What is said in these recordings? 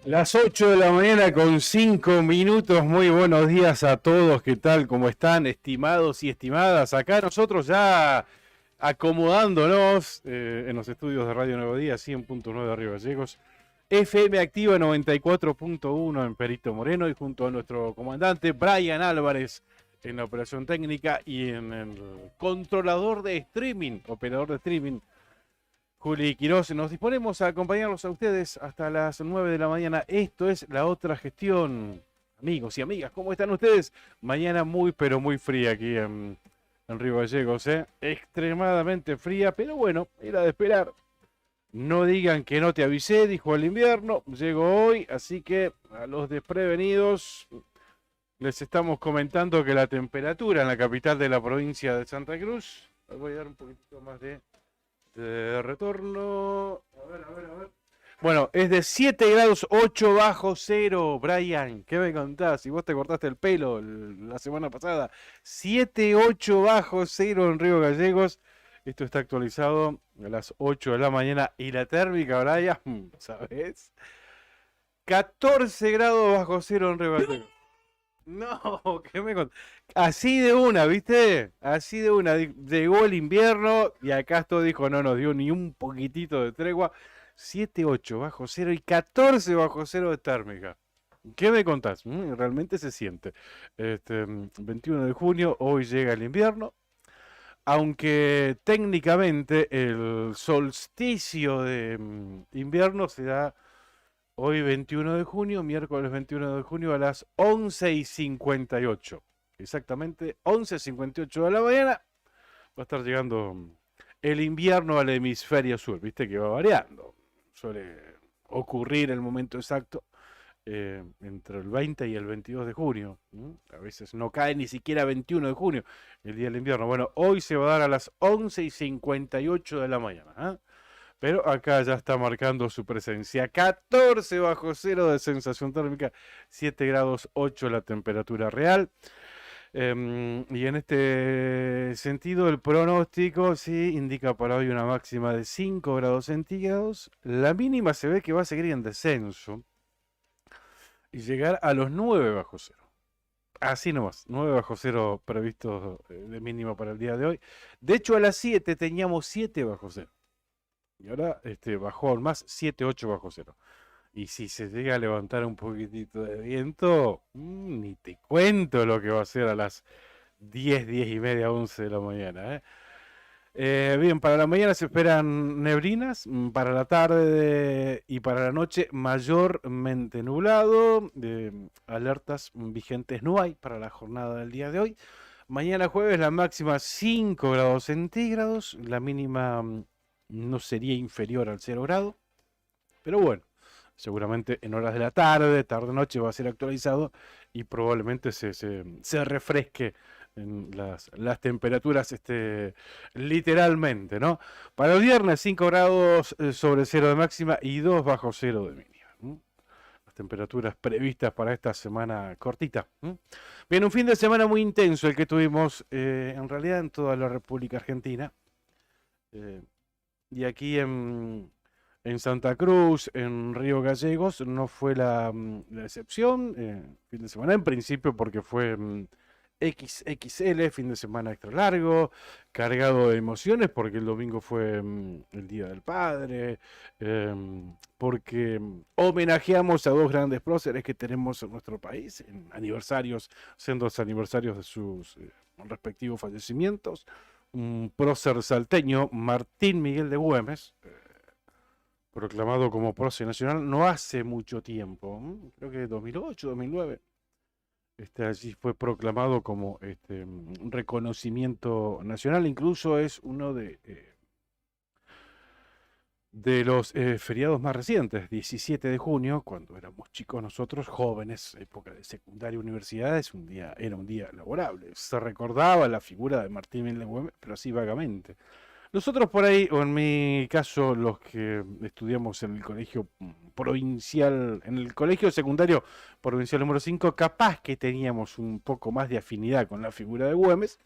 Las 8 de la mañana con 5 minutos. Muy buenos días a todos. ¿Qué tal? ¿Cómo están, estimados y estimadas? Acá nosotros ya acomodándonos en los estudios de Radio Nuevo Día, 100.9 de Río Gallegos, FM Activa 94.1 en Perito Moreno, y junto a nuestro comandante Brian Álvarez en la operación técnica y en el controlador de streaming, operador de streaming, Juli Quiroz. Nos disponemos a acompañarlos a ustedes hasta las 9 de la mañana. Esto es La Otra Gestión. Amigos y amigas, ¿cómo están ustedes? Mañana muy, pero muy fría aquí en Río Gallegos, ¿eh? Extremadamente fría, pero bueno, era de esperar. No digan que no te avisé, dijo el invierno. Llegó hoy, así que a los desprevenidos les estamos comentando que la temperatura en la capital de la provincia de Santa Cruz... Les voy a dar un poquitito más de retorno. A ver. Bueno, es de 7 grados 8 bajo cero. Brian, ¿qué me contás? Si vos te cortaste el pelo la semana pasada. 7, 8 bajo cero en Río Gallegos. Esto está actualizado a las 8 de la mañana. Y la térmica, Brian, ¿sabes? 14 grados bajo cero en Río Gallegos. No, ¿qué me contás? Así de una, ¿viste? Así de una. Llegó el invierno y acá esto dijo, no nos dio ni un poquitito de tregua. 7, 8 bajo cero y 14 bajo cero de térmica. ¿Qué me contás? Realmente se siente. 21 de junio, hoy llega el invierno. Aunque técnicamente el solsticio de invierno se da hoy 21 de junio, miércoles 21 de junio a las 11:58. Exactamente 11:58 de la mañana va a estar llegando el invierno al hemisferio sur. Viste que va variando. Suele ocurrir el momento exacto entre el 20 y el 22 de junio. A veces no cae ni siquiera 21 de junio, el día del invierno. Bueno, hoy se va a dar a las 11:58 de la mañana. Pero acá ya está marcando su presencia. 14 bajo cero de sensación térmica, 7 grados 8 la temperatura real. Y en este sentido, el pronóstico sí indica para hoy una máxima de 5 grados centígrados. La mínima se ve que va a seguir en descenso y llegar a los 9 bajo cero. Así nomás, 9 bajo cero previsto de mínima para el día de hoy. De hecho, a las 7 teníamos 7 bajo cero. Y ahora bajó aún más, 7, 8 bajo cero. Y si se llega a levantar un poquitito de viento, ni te cuento lo que va a ser a las 10, 10 y media, 11 de la mañana. Bien, para la mañana se esperan neblinas, para la tarde y para la noche mayormente nublado. Alertas vigentes no hay para la jornada del día de hoy. Mañana jueves la máxima 5 grados centígrados, la mínima no sería inferior al 0 grado, pero bueno, seguramente en horas de la tarde, tarde-noche va a ser actualizado y probablemente se refresque en las temperaturas literalmente, ¿no? Para el viernes 5 grados sobre cero de máxima y 2 bajo cero de mínima. Las temperaturas previstas para esta semana cortita. Bien, un fin de semana muy intenso el que tuvimos en realidad en toda la República Argentina. Y aquí en Santa Cruz, en Río Gallegos, no fue la excepción. Fin de semana en principio porque fue XXL, fin de semana extra largo, cargado de emociones porque el domingo fue el Día del Padre, porque homenajeamos a dos grandes próceres que tenemos en nuestro país, en aniversarios, sendos aniversarios de sus respectivos fallecimientos. Un prócer salteño, Martín Miguel de Güemes, proclamado como prócer nacional no hace mucho tiempo, creo que 2008, 2009. Allí fue proclamado como un reconocimiento nacional, incluso es uno de los feriados más recientes, 17 de junio, cuando éramos chicos nosotros, jóvenes, época de secundaria y universidad, era un día laborable. Se recordaba la figura de Martín Miguel de Güemes, pero así vagamente. Nosotros por ahí, o en mi caso, los que estudiamos en el colegio provincial, en el colegio secundario provincial número 5, capaz que teníamos un poco más de afinidad con la figura de Güemes,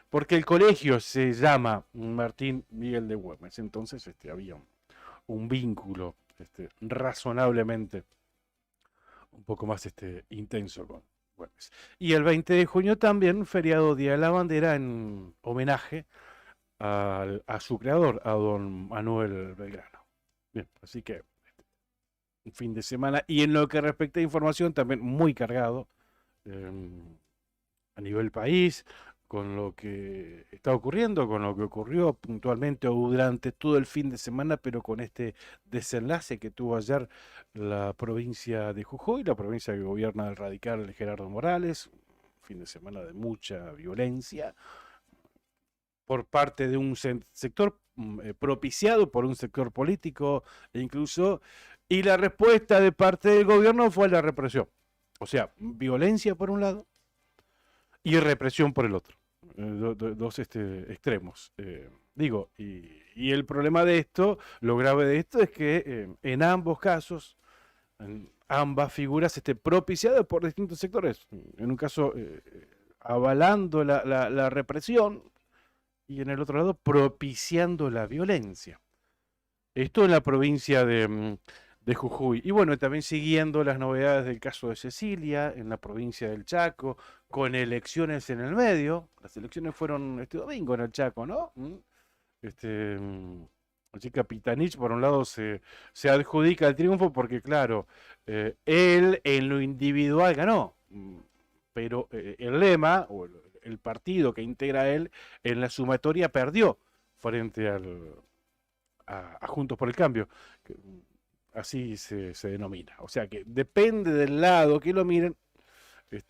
porque el colegio se llama Martín Miguel de Güemes, entonces había un vínculo razonablemente un poco más intenso con Güemes. Y el 20 de junio también, feriado Día de la Bandera, en homenaje a su creador, a don Manuel Belgrano. Bien, así que un fin de semana y en lo que respecta a información también muy cargado a nivel país, con lo que está ocurriendo, con lo que ocurrió puntualmente o durante todo el fin de semana, pero con este desenlace que tuvo ayer la provincia de Jujuy, la provincia que gobierna el radical Gerardo Morales, un fin de semana de mucha violencia por parte de un sector propiciado por un sector político e incluso, y la respuesta de parte del gobierno fue la represión. O sea, violencia por un lado y represión por el otro. Dos extremos. Digo, y el problema de esto, lo grave de esto es que en ambos casos, en ambas figuras propiciadas por distintos sectores. En un caso, avalando la represión, y en el otro lado propiciando la violencia. Esto en la provincia de Jujuy. Y bueno, también siguiendo las novedades del caso de Cecilia, en la provincia del Chaco, con elecciones en el medio. Las elecciones fueron este domingo en el Chaco, ¿no? Así Capitanich, por un lado, se adjudica el triunfo porque, claro, él en lo individual ganó, pero el lema, o el partido que integra él, en la sumatoria perdió frente a Juntos por el Cambio. Así se denomina. O sea que depende del lado que lo miren, es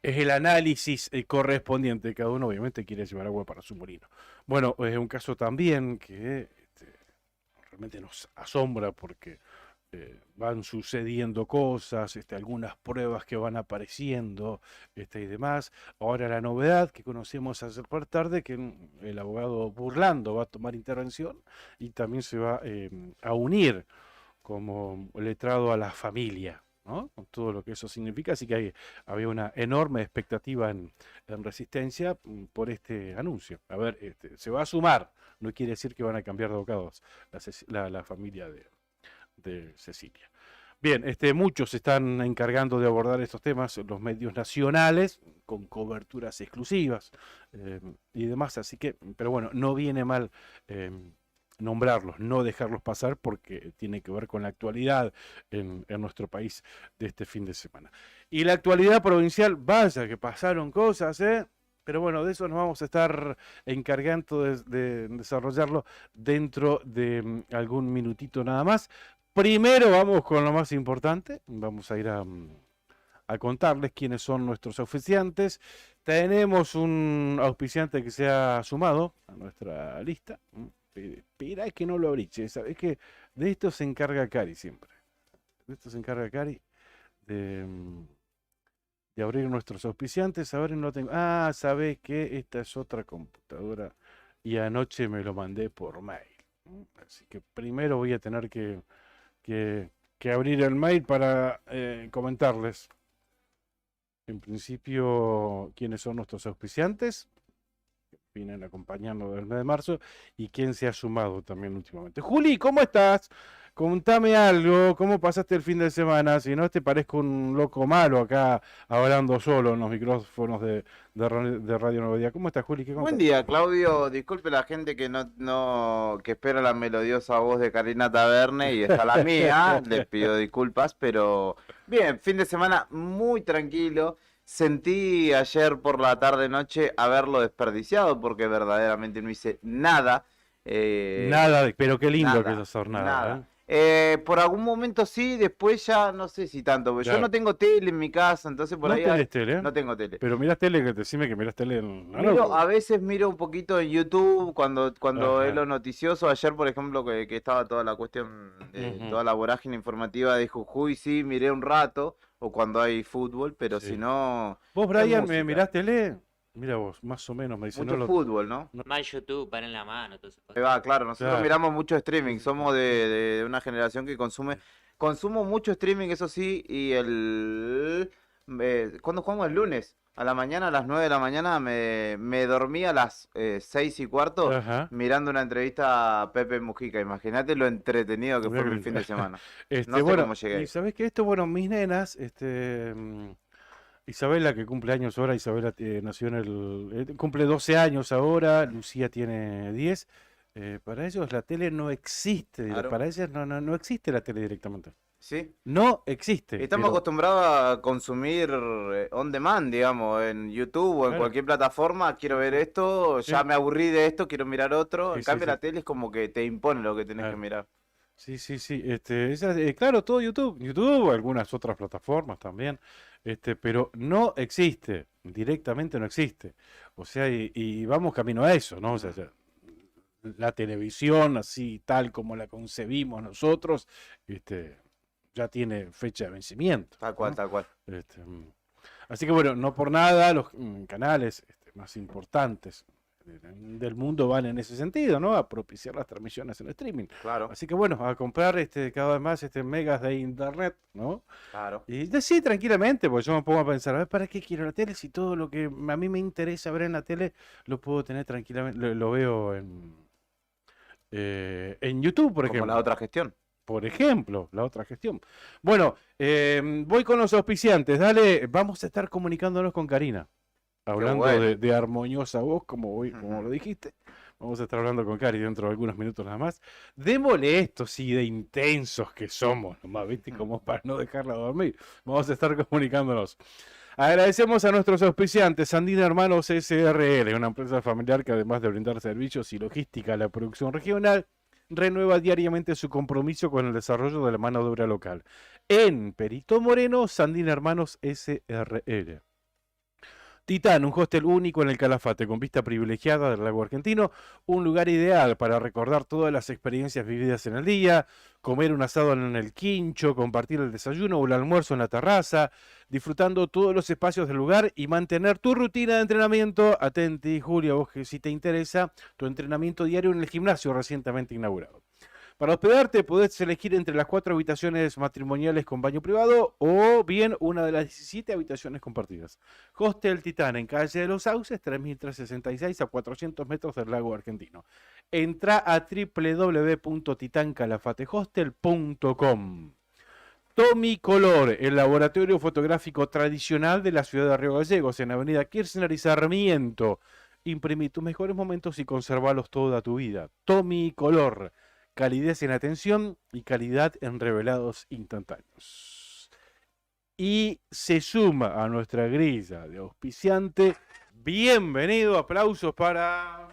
el análisis correspondiente. Cada uno obviamente quiere llevar agua para su molino. Bueno, es un caso también que realmente nos asombra porque van sucediendo cosas, algunas pruebas que van apareciendo y demás. Ahora la novedad que conocemos ayer por tarde, que el abogado Burlando va a tomar intervención y también se va a unir como letrado a la familia, ¿no? Con todo lo que eso significa, así que había una enorme expectativa en Resistencia por este anuncio. A ver, se va a sumar, no quiere decir que van a cambiar de abogados la familia de Cecilia. Bien, muchos se están encargando de abordar estos temas, los medios nacionales, con coberturas exclusivas y demás, así que, pero bueno, no viene mal nombrarlos, no dejarlos pasar porque tiene que ver con la actualidad en nuestro país de este fin de semana. Y la actualidad provincial, vaya que pasaron cosas, ¿eh? Pero bueno, de eso nos vamos a estar encargando de desarrollarlo dentro de algún minutito nada más. Primero vamos con lo más importante, vamos a ir a contarles quiénes son nuestros auspiciantes. Tenemos un auspiciante que se ha sumado a nuestra lista. Espera, es que no lo abrí, es que de esto se encarga Cari siempre. De esto se encarga Cari de abrir nuestros auspiciantes. A ver, no tengo. Ah, sabés que esta es otra computadora y anoche me lo mandé por mail. Así que primero voy a tener que abrir el mail para comentarles en principio quiénes son nuestros auspiciantes, que vienen acompañando del mes de marzo y quién se ha sumado también últimamente. Juli, ¿cómo estás? Contame algo, ¿cómo pasaste el fin de semana? Si no te parezco un loco malo acá hablando solo en los micrófonos de Radio Nuevo Día. ¿Cómo estás, Juli? ¿Qué Buen contás? día, Claudio. Disculpe la gente que que espera la melodiosa voz de Karina Taberne y está la mía. Les pido disculpas, pero bien, fin de semana muy tranquilo. Sentí ayer por la tarde noche haberlo desperdiciado porque verdaderamente no hice nada. Nada, pero qué lindo que es Nada, hacer nada, ¿eh? nada. Por algún momento sí, después ya no sé si tanto, porque yo no Claro. tengo tele en mi casa, entonces por No ahí tenés tele, no tengo tele. pero mirás tele, que decime que mirás tele en la Miro, a notebook. veces miro un poquito en YouTube cuando es Ajá. lo noticioso. Ayer, por ejemplo, que estaba toda la cuestión, Ujú. toda la vorágine informativa de Jujuy, sí, miré un rato, o cuando hay fútbol, pero si Sí. no, ¿Vos, es Brian, me música. mirás tele? Mira vos, más o menos, me dice, no Mucho lo... fútbol, ¿no? no- Más YouTube, para en la mano, todas esas Ahí cosas. va, claro, nosotros claro. miramos mucho Sí, streaming, sí, somos sí. de una generación que consumo mucho streaming, eso sí, y ¿cuándo jugamos? El lunes, a la mañana, a las 9 de la mañana, me dormí a las 6:15 Ajá. mirando una entrevista a Pepe Mujica. Imagínate lo entretenido que Mirá fue qué mi lindo. fin de semana. No sé Bueno, cómo y llegué. sabés que esto, bueno, mis nenas, Isabela, que cumple años ahora, Isabela nació cumple 12 años ahora, Lucía tiene 10. Para ellos la tele no existe, Claro. para ellas no existe la tele directamente. Sí. No existe, Estamos pero acostumbrados a consumir on demand, digamos, en YouTube o en claro, cualquier plataforma. Quiero ver sí, esto, ya sí, me aburrí de esto, quiero mirar otro. sí, En sí, cambio, sí, la tele es como que te impone lo que tenés que claro. mirar. Sí, sí, sí. Claro, todo YouTube, algunas otras plataformas también, pero no existe, directamente no existe. O sea, y vamos camino a eso, ¿no? O sea, Ujú. la televisión, así tal como la concebimos nosotros, ya tiene fecha de vencimiento, Tal cual, ¿no? tal cual. Así que bueno, no por nada los canales más importantes del mundo van en ese sentido, ¿no? A propiciar las transmisiones en streaming. Claro, Así que bueno, a comprar cada vez más megas de internet, ¿no? claro. Y sí, tranquilamente, porque yo me pongo a pensar, a ver, ¿para qué quiero la tele? Si todo lo que a mí me interesa ver en la tele lo puedo tener tranquilamente, lo veo en YouTube, por Como la ejemplo. otra gestión. Por ejemplo, la otra gestión. Bueno, voy con los auspiciantes. Dale, vamos a estar comunicándonos con Karina. Qué Hablando bueno. de armoniosa voz, como lo dijiste. Vamos a estar hablando con Cari dentro de algunos minutos nada más. De molestos y de intensos que somos, nomás, ¿viste? Como para no dejarla dormir. Vamos a estar comunicándonos. Agradecemos a nuestros auspiciantes, Sandina Hermanos SRL, una empresa familiar que además de brindar servicios y logística a la producción regional, renueva diariamente su compromiso con el desarrollo de la mano de obra local. En Perito Moreno, Sandina Hermanos SRL. Titán, un hostel único en el Calafate, con vista privilegiada del lago argentino, un lugar ideal para recordar todas las experiencias vividas en el día, comer un asado en el quincho, compartir el desayuno o el almuerzo en la terraza, disfrutando todos los espacios del lugar y mantener tu rutina de entrenamiento. Atenti, Julia, vos que si te interesa, tu entrenamiento diario en el gimnasio recientemente inaugurado. Para hospedarte podés elegir entre las 4 habitaciones matrimoniales con baño privado o bien una de las 17 habitaciones compartidas. Hostel Titán en calle de los Sauces, 3366 a 400 metros del lago argentino. Entra a www.titancalafatehostel.com. Tommy Color, el laboratorio fotográfico tradicional de la ciudad de Río Gallegos, en Avenida Kirchner y Sarmiento. Imprimí tus mejores momentos y conservalos toda tu vida. Tommy Color. Calidez en atención y calidad en revelados instantáneos. Y se suma a nuestra grilla de auspiciante. Bienvenido, aplausos para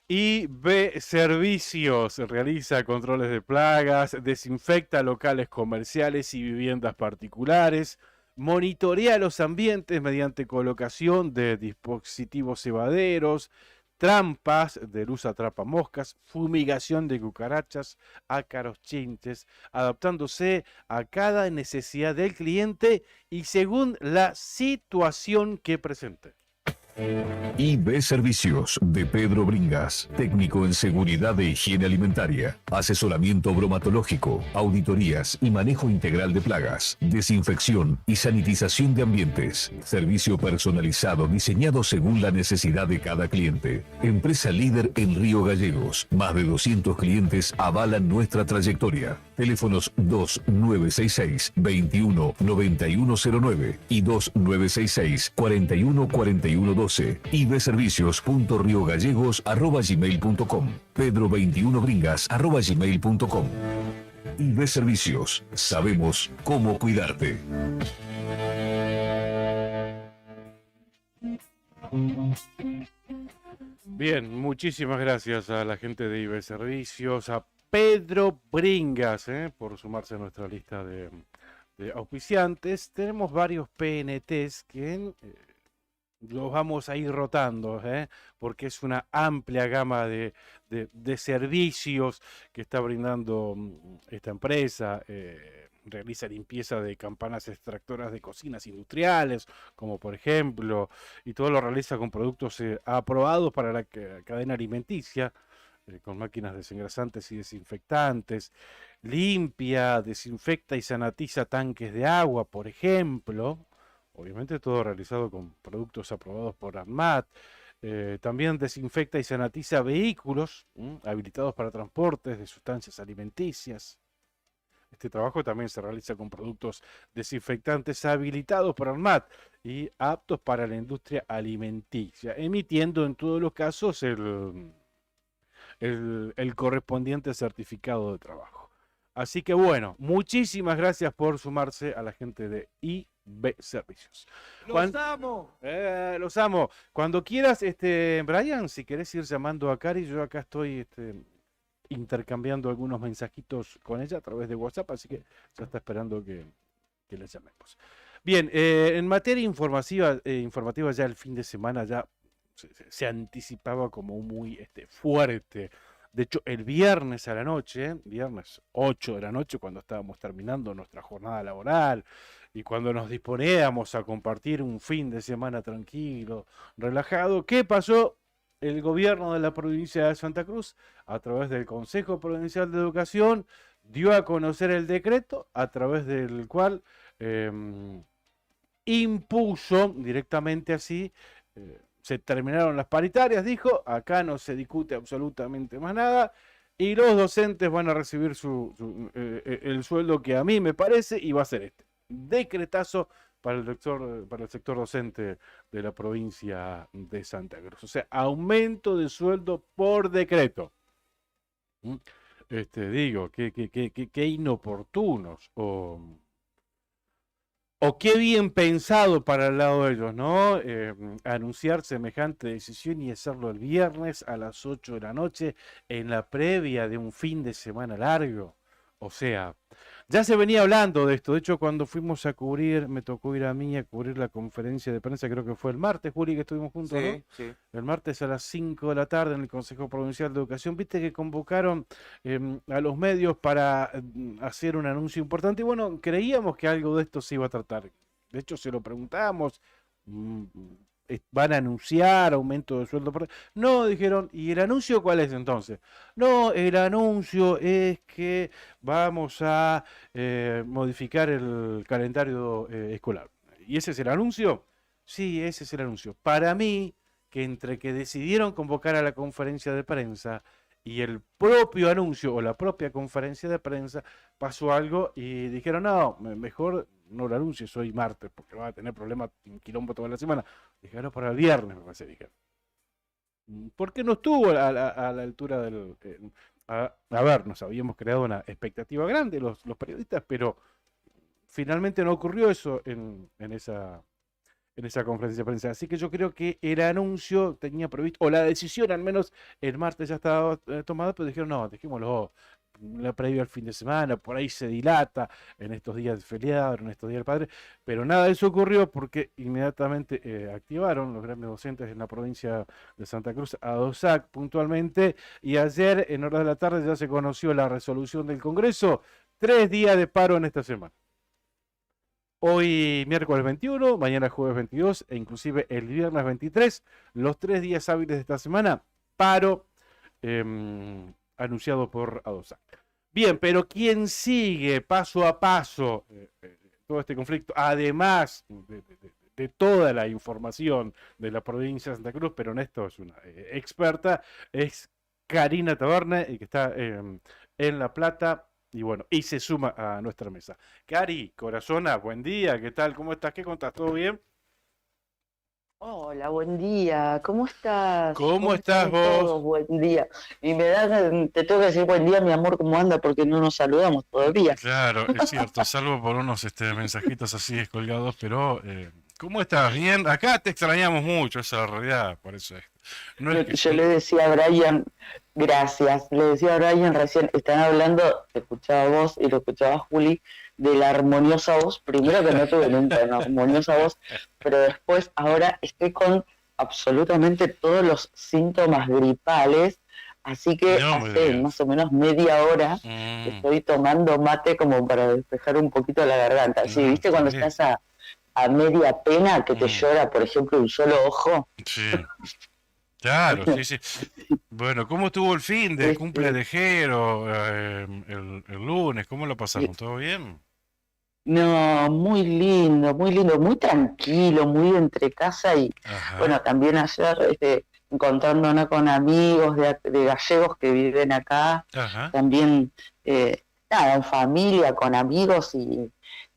IB Servicios. Realiza controles de plagas, desinfecta locales comerciales y viviendas particulares, monitorea los ambientes mediante colocación de dispositivos cebaderos, trampas de luz atrapamoscas, fumigación de cucarachas, ácaros, chinches, adaptándose a cada necesidad del cliente y según la situación que presente. IB Servicios de Pedro Bringas, técnico en seguridad e higiene alimentaria, asesoramiento bromatológico, auditorías y manejo integral de plagas, desinfección y sanitización de ambientes, servicio personalizado diseñado según la necesidad de cada cliente. Empresa líder en Río Gallegos, más de 200 clientes avalan nuestra trayectoria. Teléfonos 2966-219109 y 2966-414112. ibservicios.riogallegos@gmail.com, pedro21bringas@gmail.com. IB Servicios, sabemos cómo cuidarte. Bien, muchísimas gracias a la gente de IB Servicios, a Pedro Bringas, por sumarse a nuestra lista de auspiciantes. Tenemos varios PNTs que los vamos a ir rotando, porque es una amplia gama de servicios que está brindando esta empresa. Realiza limpieza de campanas extractoras de cocinas industriales, como por ejemplo, y todo lo realiza con productos aprobados para la cadena alimenticia, con máquinas desengrasantes y desinfectantes. Limpia, desinfecta y sanitiza tanques de agua, por ejemplo. Obviamente todo realizado con productos aprobados por ANMAT. También desinfecta y sanitiza vehículos habilitados para transportes de sustancias alimenticias. Este trabajo también se realiza con productos desinfectantes habilitados por ANMAT y aptos para la industria alimenticia, emitiendo en todos los casos el correspondiente certificado de trabajo. Así que bueno, muchísimas gracias por sumarse a la gente de IB Servicios. ¡Los amo! Los amo. Cuando quieras, Brian, si querés ir llamando a Cari, yo acá estoy intercambiando algunos mensajitos con ella a través de WhatsApp, así que ya está esperando que la llamemos. Bien, en materia informativa ya el fin de semana ya se anticipaba como muy fuerte. De hecho, el viernes a la noche, viernes 8 de la noche, cuando estábamos terminando nuestra jornada laboral y cuando nos disponíamos a compartir un fin de semana tranquilo, relajado, ¿qué pasó? El gobierno de la provincia de Santa Cruz, a través del Consejo Provincial de Educación, dio a conocer el decreto a través del cual impuso directamente así, se terminaron las paritarias, dijo, acá no se discute absolutamente más nada, y los docentes van a recibir el sueldo que a mí me parece, y va a ser decretazo para el sector docente de la provincia de Santa Cruz. O sea, aumento de sueldo por decreto. Digo, qué inoportunos o qué bien pensado para el lado de ellos, ¿no? Anunciar semejante decisión y hacerlo el viernes a las 8 de la noche en la previa de un fin de semana largo. O sea, Ya se venía hablando de esto. De hecho, cuando fuimos a cubrir, me tocó ir a mí a cubrir la conferencia de prensa, creo que fue el martes, Juli, que estuvimos juntos, ¿no? Sí, sí. El martes a las 5 de la tarde en el Consejo Provincial de Educación. Viste que convocaron a los medios para hacer un anuncio importante. Y bueno, creíamos que algo de esto se iba a tratar. De hecho, se lo preguntamos. ¿Van a anunciar aumento de sueldo? No, dijeron. ¿Y el anuncio cuál es entonces? No, el anuncio es que vamos a modificar el calendario escolar. ¿Y ese es el anuncio? Sí, ese es el anuncio. Para mí, que entre que decidieron convocar a la conferencia de prensa y el propio anuncio o la propia conferencia de prensa, pasó algo y dijeron, no, mejor no lo anuncies hoy martes, porque va a tener problemas, un quilombo toda la semana. Dijeron para el viernes, me parece, dijeron. ¿Por qué no estuvo a la altura del... a ver, nos habíamos creado una expectativa grande los periodistas, pero finalmente no ocurrió eso en esa conferencia de prensa. Así que yo creo que el anuncio tenía previsto, o la decisión al menos el martes ya estaba tomada, pero dijeron, no, dejémoslo la previa al fin de semana, por ahí se dilata en estos días de feriado, en estos días del padre, pero nada de eso ocurrió porque inmediatamente activaron los gremios docentes en la provincia de Santa Cruz, ADOSAC puntualmente, y ayer en horas de la tarde ya se conoció la resolución del Congreso, 3 días de paro en esta semana. Hoy miércoles 21, mañana jueves 22 e inclusive el viernes 23, los 3 días hábiles de esta semana, paro anunciado por ADOSAC. Bien, pero ¿quién sigue paso a paso todo este conflicto? Además de toda la información de la provincia de Santa Cruz, pero en esto es una experta, es Karina Taberne, que está en La Plata. Y bueno, y se suma a nuestra mesa. Cari, corazona, buen día, ¿qué tal? ¿Cómo estás? ¿Qué contás? ¿Todo bien? Hola, buen día. ¿Cómo estás? ¿Cómo ¿Cómo estás están vos? todos? Buen día. Y te tengo que decir buen día, mi amor, ¿cómo anda? Porque no nos saludamos todavía. Claro, es cierto, salvo por unos mensajitos así descolgados, pero ¿cómo estás? ¿Bien? Acá te extrañamos mucho, esa es la realidad, por eso es. No es que Yo le decía a Brian, gracias, le decía a Brian recién, están hablando, te escuchaba vos y lo escuchaba Juli, de la armoniosa voz, primero que no tuve nunca una armoniosa voz, pero después ahora estoy con absolutamente todos los síntomas gripales, así que no me hace digas. más o menos media hora estoy tomando mate como para despejar un poquito la garganta. Sí, No, ¿viste cuando está bien. estás a media pena que te llora, por ejemplo, un solo ojo? Sí, claro, sí, sí. Bueno, ¿cómo estuvo el fin de cumple de Jero el lunes? ¿Cómo lo pasaron? ¿Todo bien? No, muy tranquilo, muy entre casa y Ajá, bueno, también ayer encontrándonos con amigos de gallegos que viven acá, ajá. también nada, en familia, con amigos y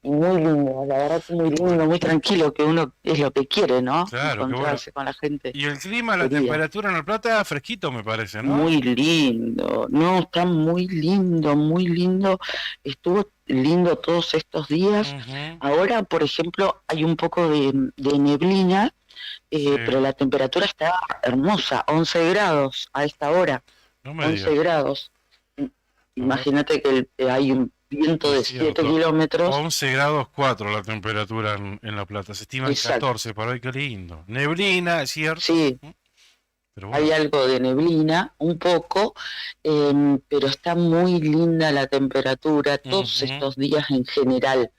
muy lindo, la verdad que muy lindo, muy tranquilo, que uno es lo que quiere, ¿no? Claro, qué bueno. Encontrarse con la gente Y el clima, la querida. temperatura en La Plata, fresquito me parece, ¿no? Muy lindo, no, está muy lindo, estuvo lindo todos estos días. Ujú, Ahora, por ejemplo, hay un poco de neblina, sí, pero la temperatura está hermosa, 11 grados a esta hora, no me 11 digas. grados. A ver, Imagínate que hay un viento de es 7 cierto. kilómetros. 11 grados 4 la temperatura en La Plata. Se estiman Exacto. 14 para hoy, qué lindo. Neblina, es cierto. Sí, Pero hay bueno. algo de neblina, un poco, pero está muy linda la temperatura, todos Ujú, estos días en general.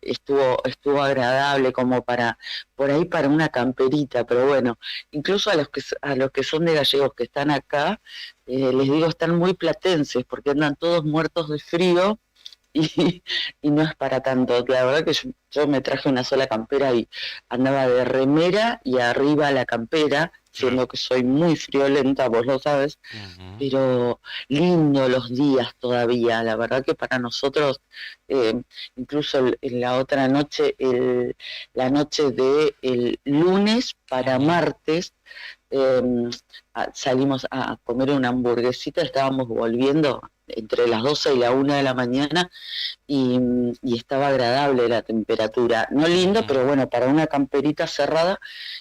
Estuvo agradable como por ahí para una camperita, pero bueno, incluso a los que son de gallegos que están acá, les digo, están muy platenses porque andan todos muertos de frío y, y no es para tanto. La verdad que yo me traje una sola campera y andaba de remera y arriba la campera, siendo que soy muy friolenta, vos lo sabes, ujú. pero lindo los días todavía. La verdad que para nosotros, incluso en la otra noche, la noche del lunes para Ujú. martes, salimos a comer una hamburguesita, estábamos volviendo entre las 12 y la 1 de la mañana y estaba agradable la temperatura, no lindo, pero bueno, para una camperita cerrada,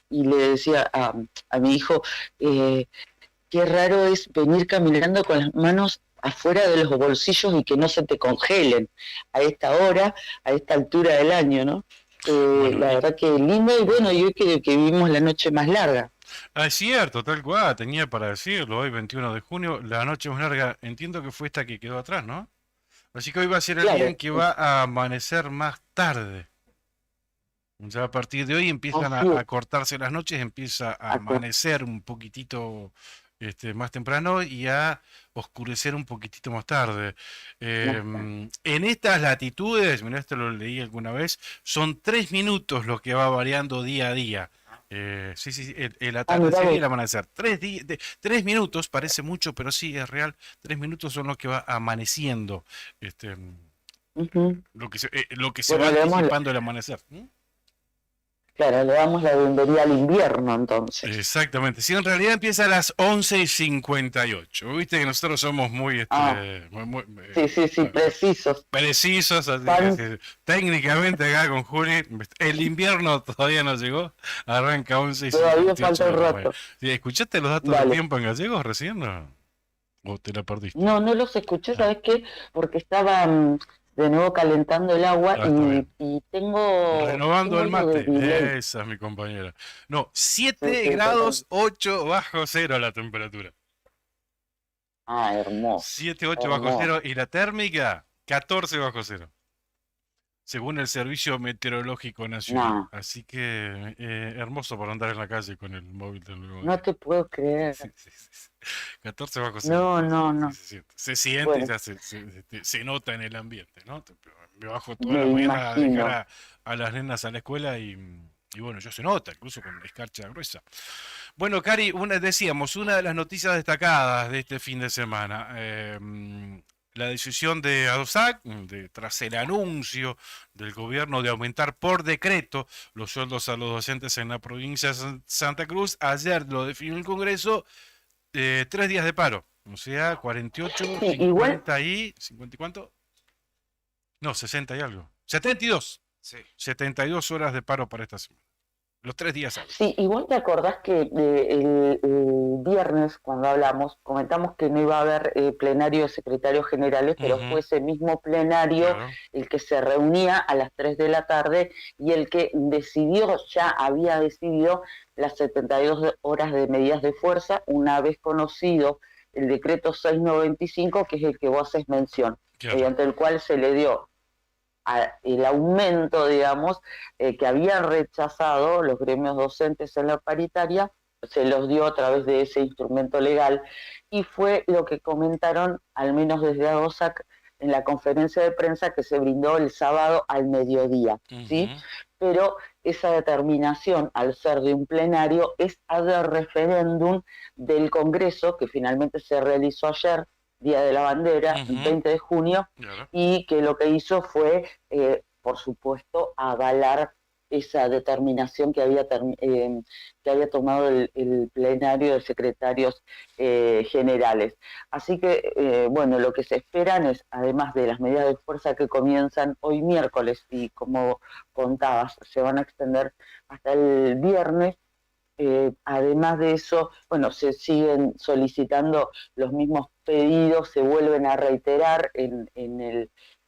y le decía a mi hijo, qué raro es venir caminando con las manos afuera de los bolsillos y que no se te congelen a esta hora, a esta altura del año, ¿no? Bueno, La verdad que lindo, y bueno, y hoy que vivimos la noche más larga. es cierto, tal cual, tenía para decirlo, hoy 21 de junio, la noche más larga, entiendo que fue esta que quedó atrás, ¿no? Así que hoy va a ser el día en Claro, que va a amanecer más tarde. Ya a partir de hoy empiezan así a es, cortarse las noches, empieza a acá, amanecer un poquitito más temprano y a oscurecer un poquitito más tarde. más tarde. En estas latitudes, mira, esto lo leí alguna vez, son 3 minutos lo que va variando día a día. Sí, sí, sí, el Mirá atardecer y vos. el amanecer. 3 minutos, parece mucho, pero sí, es real. 3 minutos son los que va amaneciendo, este, Ujú. lo que se va Bueno, anticipando el amanecer. ¿Mm? claro, le damos la bienvenida al invierno entonces. Exactamente. Sí, en realidad empieza a las 11:58. Viste que nosotros somos muy, Ah, sí, sí, sí, precisos. precisos, así que Tan, sí, técnicamente acá con Juli, el invierno todavía no llegó, arranca once y todavía cincuenta y ocho falta un de la mañana. rato. Sí, ¿escuchaste los datos del Dale. tiempo en gallegos recién, no? ¿O te la perdiste? No, no los escuché, Ah, ¿sabes qué? Porque estaba de nuevo calentando el agua está bien. y tengo Renovando el algo de mate, delay. esa es mi compañera. No, Sí, 7 sí, grados total. 8 bajo cero la temperatura. Ah, hermoso, 7, 8 bajo cero hermoso. y la térmica 14 bajo cero, según el Servicio Meteorológico Nacional. No, Así que hermoso para andar en la calle con el móvil del nuevo no día. te puedo creer. Sí, sí, sí, sí. 14 bajo cero. No, Sí, no, sí, no. se siente y Bueno, ya se nota en el ambiente, ¿no? Me bajo toda me la mañana a dejar imagino. a las nenas a la escuela y bueno, yo se nota, incluso con escarcha gruesa. Bueno, Cari, decíamos, una de las noticias destacadas de este fin de semana, la decisión de ADOSAC, tras el anuncio del gobierno de aumentar por decreto los sueldos a los docentes en la provincia de Santa Cruz, ayer lo definió el Congreso, 3 días de paro, o sea, 48, Sí, igual, 50 y cuánto, no, 60 y algo, 72, Sí. 72 horas de paro para esta semana, los 3 días sí, hábiles. igual te acordás que el viernes cuando hablamos comentamos que no iba a haber plenario de secretarios generales, pero Ujú, fue ese mismo plenario claro. el que se reunía a las 3 de la tarde y el que decidió, ya había decidido las 72 horas de medidas de fuerza, una vez conocido el decreto 695, que es el que vos haces mención, Claro. mediante el cual se le dio el aumento, digamos, que habían rechazado los gremios docentes en la paritaria, se los dio a través de ese instrumento legal y fue lo que comentaron, al menos desde ADOSAC, en la conferencia de prensa que se brindó el sábado al mediodía, ¿sí? Ujú, Pero esa determinación, al ser de un plenario, es ad referéndum del Congreso, que finalmente se realizó ayer, Día de la Bandera, ujú, 20 de junio, claro. y que lo que hizo fue, por supuesto, avalar esa determinación que había tomado el plenario de secretarios generales. Así que, bueno, lo que se esperan es, además de las medidas de fuerza que comienzan hoy miércoles y como contabas, se van a extender hasta el viernes. Además de eso, bueno, se siguen solicitando los mismos pedidos, se vuelven a reiterar en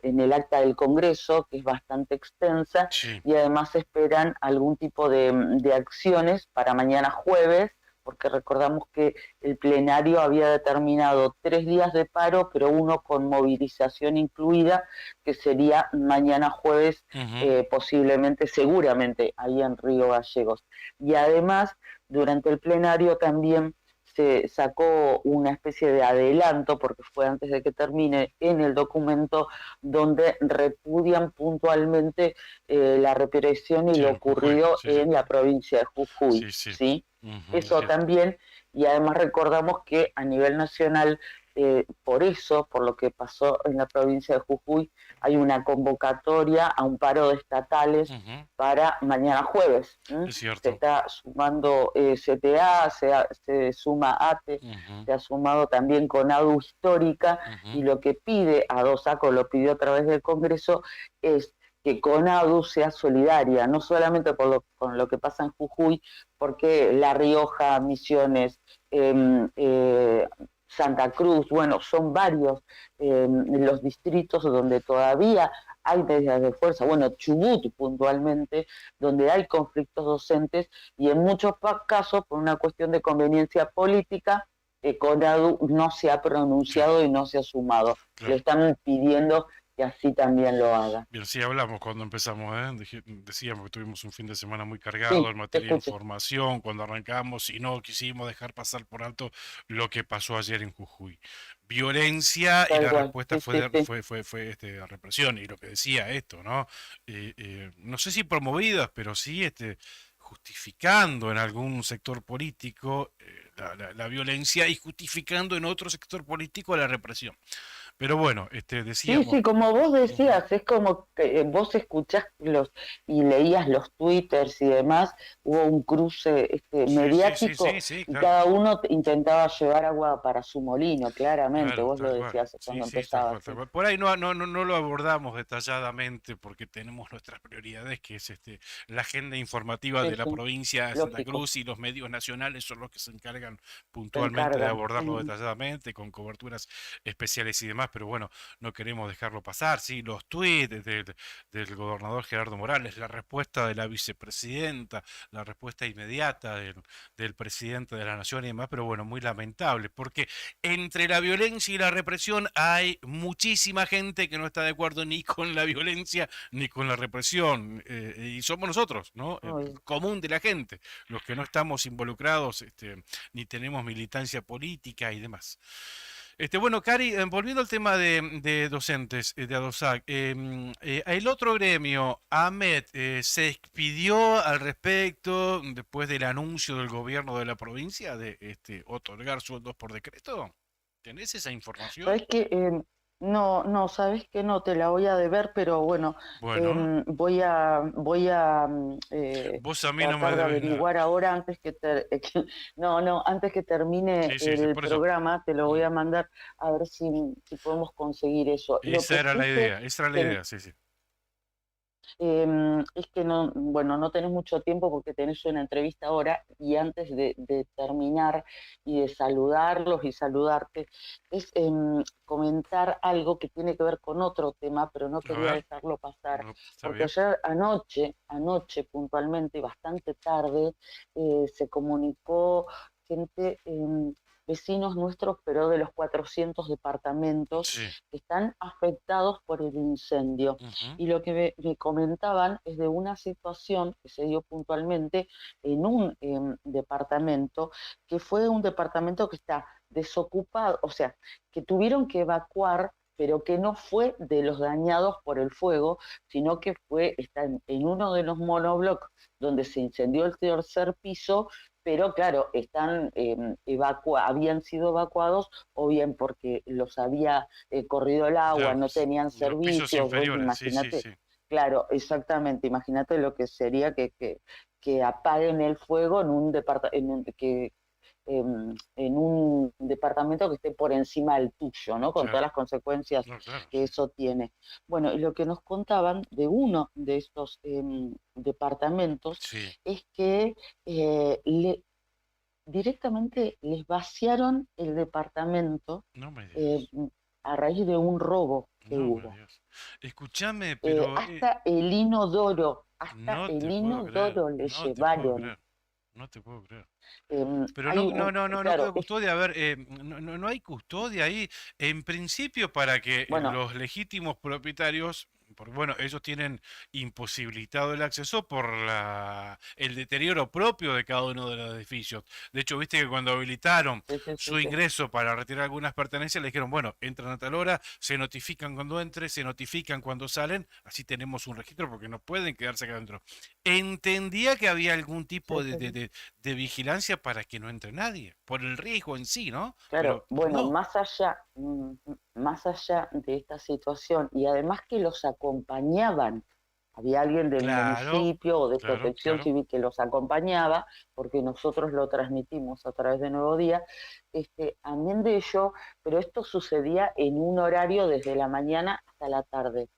el acta del Congreso, que es bastante extensa, Sí. y además esperan algún tipo de acciones para mañana jueves, porque recordamos que el plenario había determinado 3 días de paro, pero uno con movilización incluida, que sería mañana jueves, Ujú, posiblemente, seguramente, ahí en Río Gallegos. Y además, durante el plenario también se sacó una especie de adelanto, porque fue antes de que termine, en el documento donde repudian puntualmente la represión y sí, lo en Jujuy. ocurrido Sí, sí. en la provincia de Jujuy, Sí, sí. ¿sí? Ujú, es Eso cierto. también, y además recordamos que a nivel nacional, por eso, por lo que pasó en la provincia de Jujuy, hay una convocatoria a un paro de estatales Ujú, para mañana jueves. ¿M? es Se cierto. está sumando CTA, se suma ATE, Ujú, se ha sumado también CONADU histórica, y ujú, lo que pide a DOSACO, lo pidió a través del Congreso, es que CONADU sea solidaria, no solamente con lo que pasa en Jujuy, porque La Rioja, Misiones, eh, eh, Santa Cruz, bueno, son varios los distritos donde todavía hay medidas de fuerza, bueno, Chubut puntualmente, donde hay conflictos docentes y en muchos casos, por una cuestión de conveniencia política, CONADU no se ha pronunciado y no se ha sumado. Claro. Le están pidiendo que así también lo haga. Bien, sí hablamos cuando empezamos, decíamos que tuvimos un fin de semana muy cargado en materia de información cuando arrancamos y no quisimos dejar pasar por alto lo que pasó ayer en Jujuy. Violencia y la respuesta fue represión y lo que decía esto, ¿no? No sé si promovidas, pero sí justificando en algún sector político la violencia y justificando en otro sector político la represión. Pero bueno, decíamos... Sí, como vos decías, es como que vos escuchás y leías los twitters y demás, hubo un cruce mediático sí, y claro. cada uno intentaba llevar agua para su molino, claramente, Claro, vos lo tal decías cual. cuando Sí, empezabas. tal cual. Por ahí no lo abordamos detalladamente porque tenemos nuestras prioridades, que es la agenda informativa de la provincia de Santa Cruz, y los medios nacionales son los que se encargan puntualmente de abordarlo detalladamente, con coberturas especiales y demás, pero bueno, no queremos dejarlo pasar. Sí, los tweets del gobernador Gerardo Morales, la respuesta de la vicepresidenta, la respuesta inmediata del presidente de la Nación y demás, pero bueno, muy lamentable, porque entre la violencia y la represión hay muchísima gente que no está de acuerdo ni con la violencia ni con la represión, y somos nosotros, ¿no? Común de la gente, los que no estamos involucrados, ni tenemos militancia política y demás. Bueno, Cari, volviendo al tema de docentes de ADOSAC, el otro gremio, AMET, se expidió al respecto después del anuncio del gobierno de la provincia de otorgar sueldos por decreto. ¿Tenés esa información? ¿Sabés qué? No, sabes que no te la voy a deber, pero bueno, voy a vos a mí no me tratar de debes averiguar nada. ahora antes que antes que termine el programa, te lo voy a mandar a ver si podemos conseguir eso. Esa era la idea, sí. Es que no tenés mucho tiempo porque tenés una entrevista ahora y antes de terminar y de saludarlos y saludarte, es comentar algo que tiene que ver con otro tema, pero no quería dejarlo pasar, porque ayer anoche puntualmente, bastante tarde, se comunicó gente... vecinos nuestros, pero de los 400 departamentos que están afectados por el incendio. Y lo que me comentaban es de una situación que se dio puntualmente en un departamento, que fue un departamento que está desocupado, o sea, que tuvieron que evacuar, pero que no fue de los dañados por el fuego, sino que está en uno de los monoblocks donde se incendió el tercer piso, pero claro, habían sido evacuados o bien porque los había corrido el agua, no tenían servicios, imagínate. Claro, exactamente, imagínate lo que sería que apaguen el fuego en un departamento que esté por encima del tuyo, ¿no? Con todas las consecuencias que eso tiene. Bueno, y lo que nos contaban de uno de estos departamentos es que directamente les vaciaron el departamento a raíz de un robo que hubo. Escúchame, pero... hasta el inodoro, le llevaron. No te puedo creer. Pero no queda custodia. A ver, no hay custodia ahí. En principio, para que los legítimos propietarios, ellos tienen imposibilitado el acceso por el deterioro propio de cada uno de los edificios. De hecho, viste que cuando habilitaron su ingreso para retirar algunas pertenencias, le dijeron, entran a tal hora, se notifican cuando entren, se notifican cuando salen, así tenemos un registro porque no pueden quedarse acá adentro. Entendía que había algún tipo de vigilancia para que no entre nadie, por el riesgo en sí, ¿no? Claro, más allá de esta situación, y además que los acompañaban, había alguien del municipio o de Protección Civil que los acompañaba, porque nosotros lo transmitimos a través de Nuevo Día, amén de ello, pero esto sucedía en un horario desde la mañana hasta la tarde.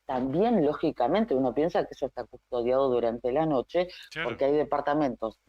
También, lógicamente, uno piensa que eso está custodiado durante la noche, porque hay departamentos